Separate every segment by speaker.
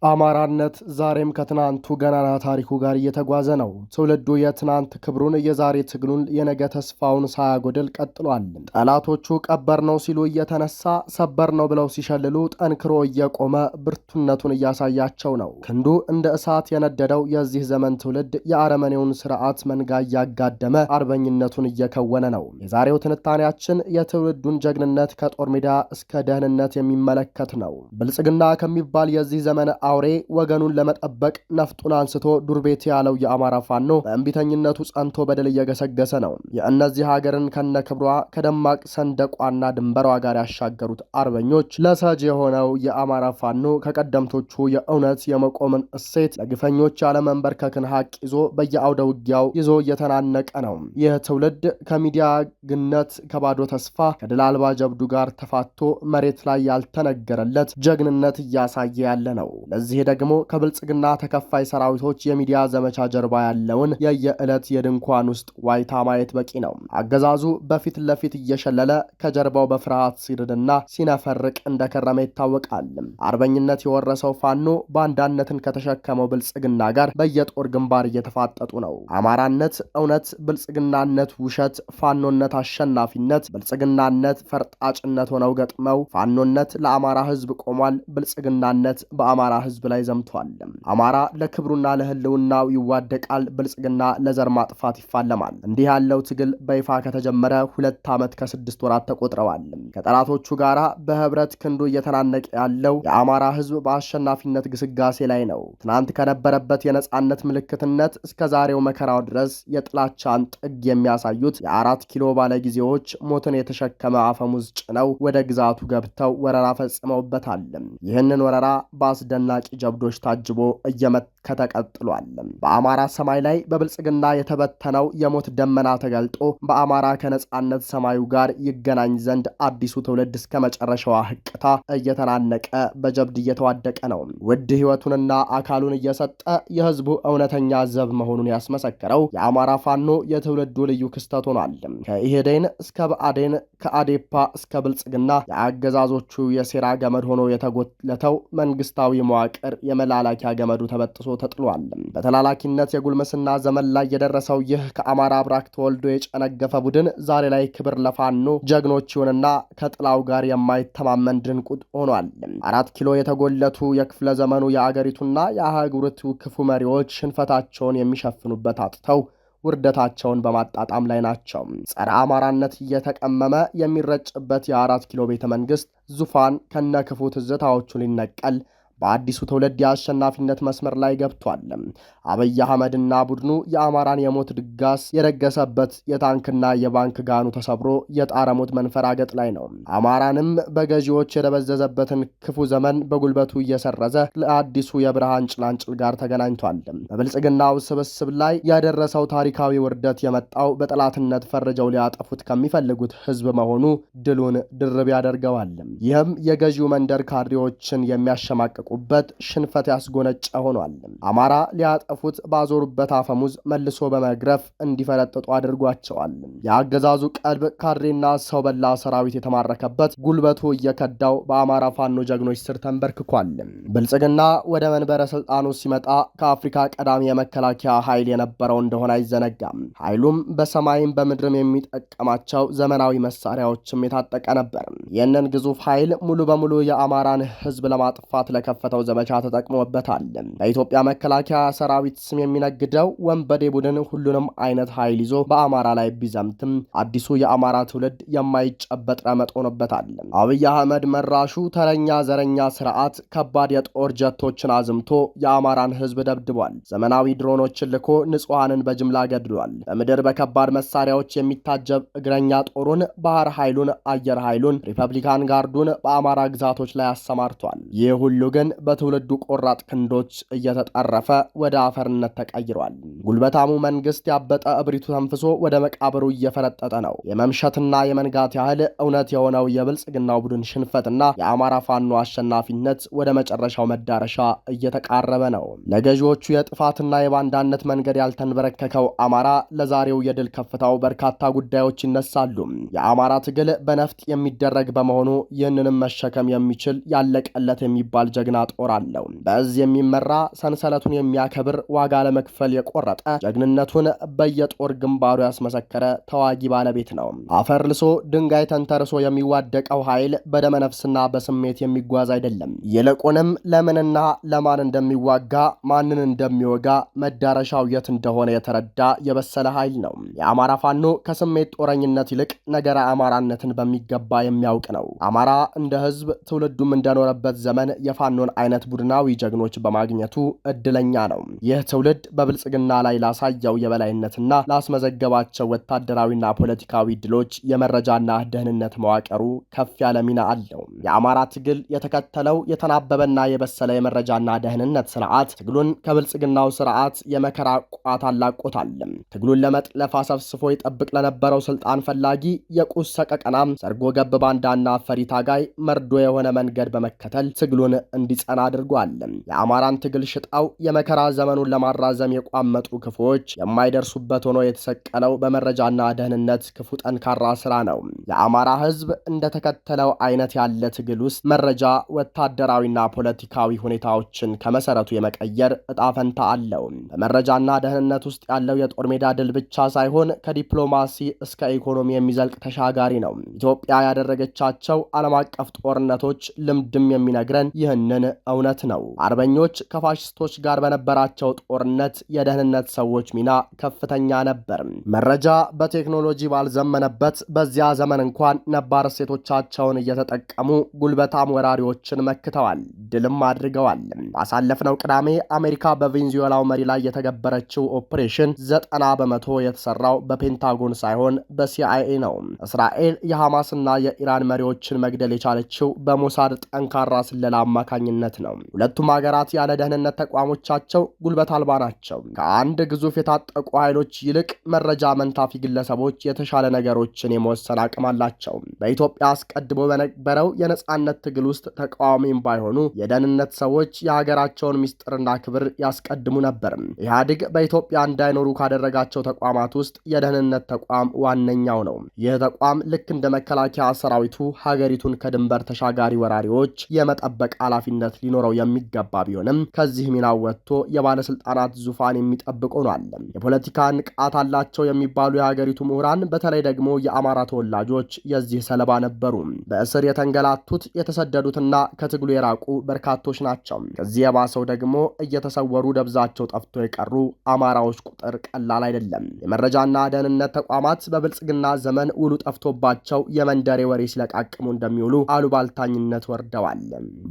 Speaker 1: አማራነት ዛሬም ከትናንቱ ገናና ታሪኩ ጋር እየተጓዘ ነው። ትውልዱ የትናንት ክብሩን የዛሬ ትግሉን የነገ ተስፋውን ሳያጎድል ቀጥሏል። ጠላቶቹ ቀበር ነው ሲሉ እየተነሳ ሰበር ነው ብለው ሲሸልሉ ጠንክሮ እየቆመ ብርቱነቱን እያሳያቸው ነው። ክንዱ እንደ እሳት የነደደው የዚህ ዘመን ትውልድ የአረመኔውን ስርዓት መንጋ እያጋደመ አርበኝነቱን እየከወነ ነው። የዛሬው ትንታኔያችን የትውልዱን ጀግንነት ከጦር ሜዳ እስከ ደህንነት የሚመለከት ነው። ብልጽግና ከሚባል የዚህ ዘመን አውሬ ወገኑን ለመጠበቅ ነፍጡን አንስቶ ዱር ቤት ያለው የአማራ ፋኖ በእንቢተኝነቱ ጸንቶ በድል እየገሰገሰ ነው። የእነዚህ ሀገርን ከነክብሯ ከደማቅ ሰንደቋና ድንበሯ ጋር ያሻገሩት አርበኞች ለሰጅ የሆነው የአማራ ፋኖ ከቀደምቶቹ የእውነት የመቆምን እሴት ለግፈኞች ያለመንበርከክን ሀቅ ይዞ በየአውደ ውጊያው ይዞ እየተናነቀ ነው። ይህ ትውልድ ከሚዲያ ግነት ከባዶ ተስፋ ከድል አልባ ጀብዱ ጋር ተፋቶ መሬት ላይ ያልተነገረለት ጀግንነት እያሳየ ያለ ነው። ለዚህ ደግሞ ከብልጽግና ተከፋይ ሰራዊቶች የሚዲያ ዘመቻ ጀርባ ያለውን የየዕለት የድንኳን ውስጥ ዋይታ ማየት በቂ ነው። አገዛዙ በፊት ለፊት እየሸለለ ከጀርባው በፍርሃት ሲርድና ሲነፈርቅ እንደከረመ ይታወቃል። አርበኝነት የወረሰው ፋኖ ባንዳነትን ከተሸከመው ብልጽግና ጋር በየጦር ግንባር እየተፋጠጡ ነው። አማራነት እውነት፣ ብልጽግናነት ውሸት፣ ፋኖነት አሸናፊነት፣ ብልጽግናነት ፈርጣጭነት ሆነው ገጥመው ፋኖነት ለአማራ ሕዝብ ቆሟል፣ ብልጽግናነት በአማራ ሕዝብ ላይ ዘምቷል። አማራ ለክብሩና ለህልውናው ይዋደቃል፣ ብልጽግና ለዘር ማጥፋት ይፋለማል። እንዲህ ያለው ትግል በይፋ ከተጀመረ 2 ዓመት ከ6 ወራት ተቆጥረዋል። ከጠላቶቹ ጋራ በህብረት ክንዱ እየተናነቀ ያለው የአማራ ሕዝብ በአሸናፊነት ግስጋሴ ላይ ነው። ትናንት ከነበረበት የነጻነት ምልክትነት እስከ ዛሬው መከራው ድረስ የጥላቻን ጥግ የሚያሳዩት የ4 ኪሎ ባለጊዜዎች ሞትን የተሸከመ አፈሙዝ ጭነው ወደ ግዛቱ ገብተው ወረራ ፈጽመውበታል። ይህንን ወረራ በአስደናቂ ጀብዶች ታጅቦ እየመከተ ቀጥሏል። በአማራ ሰማይ ላይ በብልጽግና የተበተነው የሞት ደመና ተገልጦ በአማራ ከነጻነት ሰማዩ ጋር ይገናኝ ዘንድ አዲሱ ትውልድ እስከ መጨረሻዋ ህቅታ እየተናነቀ በጀብድ እየተዋደቀ ነው። ውድ ህይወቱንና አካሉን እየሰጠ የህዝቡ እውነተኛ ዘብ መሆኑን ያስመሰከረው የአማራ ፋኖ የትውልዱ ልዩ ክስተት ሆኗል። ከኢህዴን እስከ ብአዴን፣ ከአዴፓ እስከ ብልጽግና የአገዛዞቹ የሴራ ገመድ ሆኖ የተጎለተው መንግስታዊ መዋቅር የመላላኪያ ገመዱ ተበጥሶ ተጥሏል። በተላላኪነት የጉልምስና ዘመን ላይ የደረሰው ይህ ከአማራ አብራክ ተወልዶ የጨነገፈ ቡድን ዛሬ ላይ ክብር ለፋኖ ጀግኖቹንና ከጥላው ጋር የማይተማመን ድንቁጥ ሆኗል። 4 ኪሎ የተጎለቱ የክፍለ ዘመኑ የአገሪቱና የአህጉሪቱ ክፉ መሪዎች ሽንፈታቸውን የሚሸፍኑበት አጥተው ውርደታቸውን በማጣጣም ላይ ናቸው። ጸረ አማራነት እየተቀመመ የሚረጭበት የ4 ኪሎ ቤተ መንግስት ዙፋን ከነክፉ ትዝታዎቹ ሊነቀል በአዲሱ ትውልድ የአሸናፊነት መስመር ላይ ገብቷል። አብይ አህመድና ቡድኑ የአማራን የሞት ድጋስ የደገሰበት የታንክና የባንክ ጋኑ ተሰብሮ የጣረሞት መንፈራገጥ ላይ ነው። አማራንም በገዢዎች የደበዘዘበትን ክፉ ዘመን በጉልበቱ እየሰረዘ ለአዲሱ የብርሃን ጭላንጭል ጋር ተገናኝቷል። በብልጽግናው ስብስብ ላይ ያደረሰው ታሪካዊ ውርደት የመጣው በጠላትነት ፈርጀው ሊያጠፉት ከሚፈልጉት ህዝብ መሆኑ ድሉን ድርብ ያደርገዋል። ይህም የገዢው መንደር ካድሬዎችን የሚያሸማቅቁ በት ሽንፈት ያስጎነጨ ሆኗል። አማራ ሊያጠፉት ባዞሩበት አፈሙዝ መልሶ በመግረፍ እንዲፈረጥጡ አድርጓቸዋል። የአገዛዙ ቀልብ ካድሬና ሰው በላ ሰራዊት የተማረከበት ጉልበቱ እየከዳው በአማራ ፋኖ ጀግኖች ስር ተንበርክኳል። ብልጽግና ወደ መንበረ ስልጣኑ ሲመጣ ከአፍሪካ ቀዳሚ የመከላከያ ኃይል የነበረው እንደሆነ አይዘነጋም። ኃይሉም በሰማይም በምድርም የሚጠቀማቸው ዘመናዊ መሳሪያዎችም የታጠቀ ነበር። ይህንን ግዙፍ ኃይል ሙሉ በሙሉ የአማራን ህዝብ ለማጥፋት ፈተው ዘመቻ ተጠቅሞበታል። በኢትዮጵያ መከላከያ ሰራዊት ስም የሚነግደው ወንበዴ ቡድን ሁሉንም አይነት ኃይል ይዞ በአማራ ላይ ቢዘምትም አዲሱ የአማራ ትውልድ የማይጨበጥ ረመጥ ሆኖበታል። አብይ አህመድ መራሹ ተረኛ ዘረኛ ስርዓት ከባድ የጦር ጀቶችን አዝምቶ የአማራን ህዝብ ደብድቧል። ዘመናዊ ድሮኖችን ልኮ ንጹሐንን በጅምላ ገድሏል። በምድር በከባድ መሳሪያዎች የሚታጀብ እግረኛ ጦሩን፣ ባህር ኃይሉን፣ አየር ኃይሉን፣ ሪፐብሊካን ጋርዱን በአማራ ግዛቶች ላይ አሰማርቷል። ይህ ሁሉ ግን በትውልዱ ቆራጥ ክንዶች እየተጠረፈ ወደ አፈርነት ተቀይሯል። ጉልበታሙ መንግስት ያበጠ እብሪቱ ተንፍሶ ወደ መቃብሩ እየፈረጠጠ ነው። የመምሸትና የመንጋት ያህል እውነት የሆነው የብልጽግናው ቡድን ሽንፈትና የአማራ ፋኖ አሸናፊነት ወደ መጨረሻው መዳረሻ እየተቃረበ ነው። ለገዢዎቹ የጥፋትና የባንዳነት መንገድ ያልተንበረከከው አማራ ለዛሬው የድል ከፍታው በርካታ ጉዳዮች ይነሳሉ። የአማራ ትግል በነፍጥ የሚደረግ በመሆኑ ይህንንም መሸከም የሚችል ያለቀለት የሚባል ጀግና ጀግና ጦር አለው። በዚህ የሚመራ ሰንሰለቱን የሚያከብር ዋጋ ለመክፈል የቆረጠ ጀግንነቱን በየጦር ግንባሩ ያስመሰከረ ተዋጊ ባለቤት ነው። አፈር ልሶ ድንጋይ ተንተርሶ የሚዋደቀው ኃይል በደመነፍስና በስሜት የሚጓዝ አይደለም። ይልቁንም ለምንና ለማን እንደሚዋጋ ማንን እንደሚወጋ መዳረሻው የት እንደሆነ የተረዳ የበሰለ ኃይል ነው። የአማራ ፋኖ ከስሜት ጦረኝነት ይልቅ ነገረ አማራነትን በሚገባ የሚያውቅ ነው። አማራ እንደ ህዝብ ትውልዱም እንደኖረበት ዘመን የፋኖን አይነት ቡድናዊ ጀግኖች በማግኘቱ እድለኛ ነው። ይህ ትውልድ በብልጽግና ላይ ላሳየው የበላይነትና ላስመዘገባቸው ወታደራዊና ፖለቲካዊ ድሎች የመረጃና ደህንነት መዋቅሩ ከፍ ያለ ሚና አለው። የአማራ ትግል የተከተለው የተናበበና የበሰለ የመረጃና ደህንነት ስርዓት ትግሉን ከብልጽግናው ስርዓት የመከራ ቋት አላቆታል። ትግሉን ለመጥለፍ አሰፍስፎ ይጠብቅ ለነበረው ስልጣን ፈላጊ የቁስ ሰቀቀናም ሰርጎ ገብ ባንዳና አፈሪ ታጋይ መርዶ የሆነ መንገድ በመከተል ትግሉን እንዲጸና አድርጓል። የአማራን ትግል ሽጣው የመከራ ዘመኑን ለማራዘም የቋመጡ ክፉዎች የማይደርሱበት ሆኖ የተሰቀለው በመረጃና ደህንነት ክፉ ጠንካራ ስራ ነው። የአማራ ህዝብ እንደተከተለው አይነት ያለ ትግል ውስጥ መረጃ፣ ወታደራዊና ፖለቲካዊ ሁኔታዎችን ከመሰረቱ የመቀየር እጣ ፈንታ አለው። በመረጃና ደህንነት ውስጥ ያለው የጦር ሜዳ ድል ብቻ ሳይሆን ከዲፕሎማሲ እስከ ኢኮኖሚ የሚዘልቅ ተሻጋሪ ነው። ኢትዮጵያ ያደረገቻቸው ዓለም አቀፍ ጦርነቶች ልምድም የሚነግረን ይህንን እውነት ነው። አርበኞች ከፋሽስቶች ጋር በነበራቸው ጦርነት የደህንነት ሰዎች ሚና ከፍተኛ ነበር። መረጃ በቴክኖሎጂ ባልዘመነበት በዚያ ዘመን እንኳን ነባር እሴቶቻቸውን እየተጠቀሙ ጉልበታም ወራሪዎችን መክተዋል፣ ድልም አድርገዋል። ባሳለፍነው ቅዳሜ አሜሪካ በቬንዙዌላው መሪ ላይ የተገበረችው ኦፕሬሽን 90% የተሰራው በፔንታጎን ሳይሆን በሲአይኤ ነው። እስራኤል የሐማስና የኢራን መሪዎችን መግደል የቻለችው በሞሳድ ጠንካራ ስለላ አማካኝነት ነው። ሁለቱም ሀገራት ያለ ደህንነት ተቋሞቻቸው ጉልበት አልባ ናቸው። ከአንድ ግዙፍ የታጠቁ ኃይሎች ይልቅ መረጃ መንታፊ ግለሰቦች የተሻለ ነገሮችን የመወሰን አቅም አላቸው። በኢትዮጵያ አስቀድሞ በነበረው የነጻነት ትግል ውስጥ ተቃዋሚም ባይሆኑ የደህንነት ሰዎች የሀገራቸውን ምስጢርና ክብር ያስቀድሙ ነበር። ኢህአዴግ በኢትዮጵያ እንዳይኖሩ ካደረጋቸው ተቋማት ውስጥ የደህንነት ተቋም ዋነኛው ነው። ይህ ተቋም ልክ እንደ መከላከያ ሰራዊቱ ሀገሪቱን ከድንበር ተሻጋሪ ወራሪዎች የመጠበቅ ኃላፊነት ሊኖረው የሚገባ ቢሆንም ከዚህ ሚናው ወጥቶ የባለስልጣናት ዙፋን የሚጠብቅ ሆኗል። የፖለቲካ ንቃት አላቸው የሚባሉ የሀገሪቱ ምሁራን በተለይ ደግሞ የአማራ ተወላጆች የዚህ ሰለባ ነበሩ። በእስር የተንገላቱት የተሰደዱትና ከትግሉ የራቁ በርካቶች ናቸው። ከዚህ የባሰው ደግሞ እየተሰወሩ ደብዛቸው ጠፍቶ የቀሩ አማራዎች ቁጥር ቀላል አይደለም። የመረጃና ደህንነት ተቋማት በብልጽግና ዘመን ውሉ ጠፍቶባቸው የመንደሬ ወሬ ሲለቃቅሙ እንደሚውሉ አሉባልታኝነት ወርደዋል።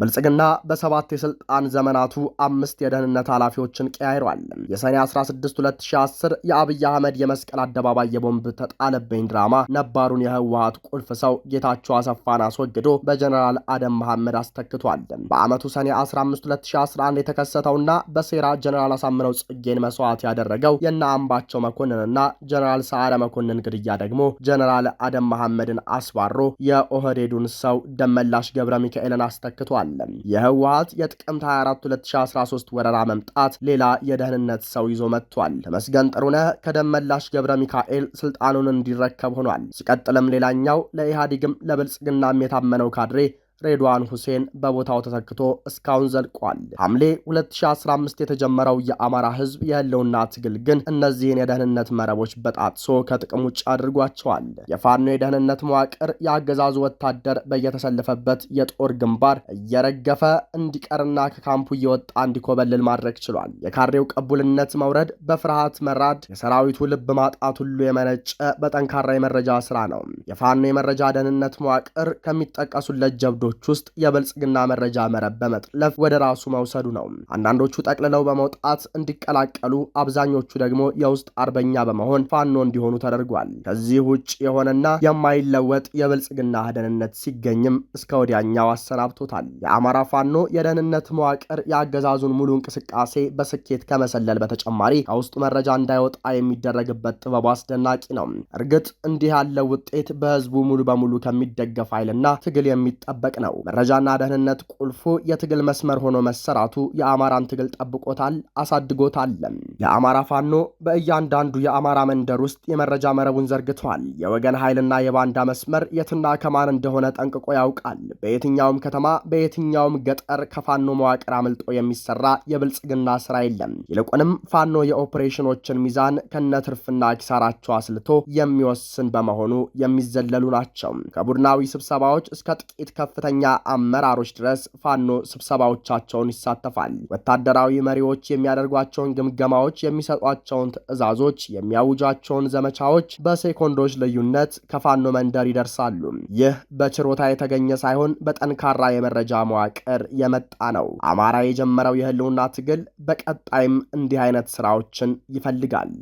Speaker 1: ብልጽግና በሰባት የስልጣን ዘመናቱ 5 የደህንነት ኃላፊዎችን ቀያይሯል። የሰኔ 16 2010 የአብይ አህመድ የመስቀል አደባባይ የቦምብ ተጣለብኝ ድራማ ነባሩን የህወሓት ቁልፍ ሰው ጌታቸው አሰፋን አስወግዶ በጀነራል አደም መሐመድ አስተክቷል። በአመቱ ሰኔ 15 2011 የተከሰተውና በሴራ ጀነራል አሳምነው ጽጌን መስዋዕት ያደረገው የነ አምባቸው መኮንንና ጀነራል ሰዓረ መኮንን ግድያ ደግሞ ጀነራል አደም መሐመድን አስባሮ የኦህዴዱን ሰው ደመላሽ ገብረ ሚካኤልን አስተክቷል። የህወሓት የጥቅምት 24 2013 ወረራ መምጣት ሌላ የደህንነት ሰው ይዞ መጥቷል። ተመስገን ጥሩነህ ከደመላሽ ገብረ ሚካኤል ስልጣኑን እንዲረከብ ሆኗል። ሲቀጥልም ሌላኛው ለኢህአዴግም ለብልጽግናም የታመነው ካድሬ ሬድዋን ሁሴን በቦታው ተተክቶ እስካሁን ዘልቋል። ሐምሌ 2015 የተጀመረው የአማራ ህዝብ የህልውና ትግል ግን እነዚህን የደህንነት መረቦች በጣጥሶ ከጥቅም ውጭ አድርጓቸዋል። የፋኖ የደህንነት መዋቅር የአገዛዙ ወታደር በየተሰለፈበት የጦር ግንባር እየረገፈ እንዲቀርና ከካምፑ እየወጣ እንዲኮበልል ማድረግ ችሏል። የካድሬው ቅቡልነት መውረድ፣ በፍርሃት መራድ፣ የሰራዊቱ ልብ ማጣት ሁሉ የመነጨ በጠንካራ የመረጃ ስራ ነው። የፋኖ የመረጃ ደህንነት መዋቅር ከሚጠቀሱለት ጀብዶ ውስጥ የብልጽግና መረጃ መረብ በመጥለፍ ወደ ራሱ መውሰዱ ነው። አንዳንዶቹ ጠቅልለው በመውጣት እንዲቀላቀሉ፣ አብዛኞቹ ደግሞ የውስጥ አርበኛ በመሆን ፋኖ እንዲሆኑ ተደርጓል። ከዚህ ውጭ የሆነና የማይለወጥ የብልጽግና ደህንነት ሲገኝም እስከ ወዲያኛው አሰናብቶታል። የአማራ ፋኖ የደህንነት መዋቅር የአገዛዙን ሙሉ እንቅስቃሴ በስኬት ከመሰለል በተጨማሪ ከውስጡ መረጃ እንዳይወጣ የሚደረግበት ጥበቡ አስደናቂ ነው። እርግጥ እንዲህ ያለው ውጤት በህዝቡ ሙሉ በሙሉ ከሚደገፍ ኃይልና ትግል የሚጠበቅ ነው። መረጃና ደህንነት ቁልፉ የትግል መስመር ሆኖ መሰራቱ የአማራን ትግል ጠብቆታል፣ አሳድጎታል። የአማራ ፋኖ በእያንዳንዱ የአማራ መንደር ውስጥ የመረጃ መረቡን ዘርግቷል። የወገን ኃይልና የባንዳ መስመር የትና ከማን እንደሆነ ጠንቅቆ ያውቃል። በየትኛውም ከተማ በየትኛውም ገጠር ከፋኖ መዋቅር አምልጦ የሚሰራ የብልጽግና ስራ የለም። ይልቁንም ፋኖ የኦፕሬሽኖችን ሚዛን ከነትርፍና ኪሳራቸው አስልቶ የሚወስን በመሆኑ የሚዘለሉ ናቸው። ከቡድናዊ ስብሰባዎች እስከ ጥቂት ከፍተኛ አመራሮች ድረስ ፋኖ ስብሰባዎቻቸውን ይሳተፋል። ወታደራዊ መሪዎች የሚያደርጓቸውን ግምገማዎች፣ የሚሰጧቸውን ትዕዛዞች፣ የሚያውጇቸውን ዘመቻዎች በሴኮንዶች ልዩነት ከፋኖ መንደር ይደርሳሉ። ይህ በችሮታ የተገኘ ሳይሆን በጠንካራ የመረጃ መዋቅር የመጣ ነው። አማራ የጀመረው የህልውና ትግል በቀጣይም እንዲህ አይነት ስራዎችን ይፈልጋል።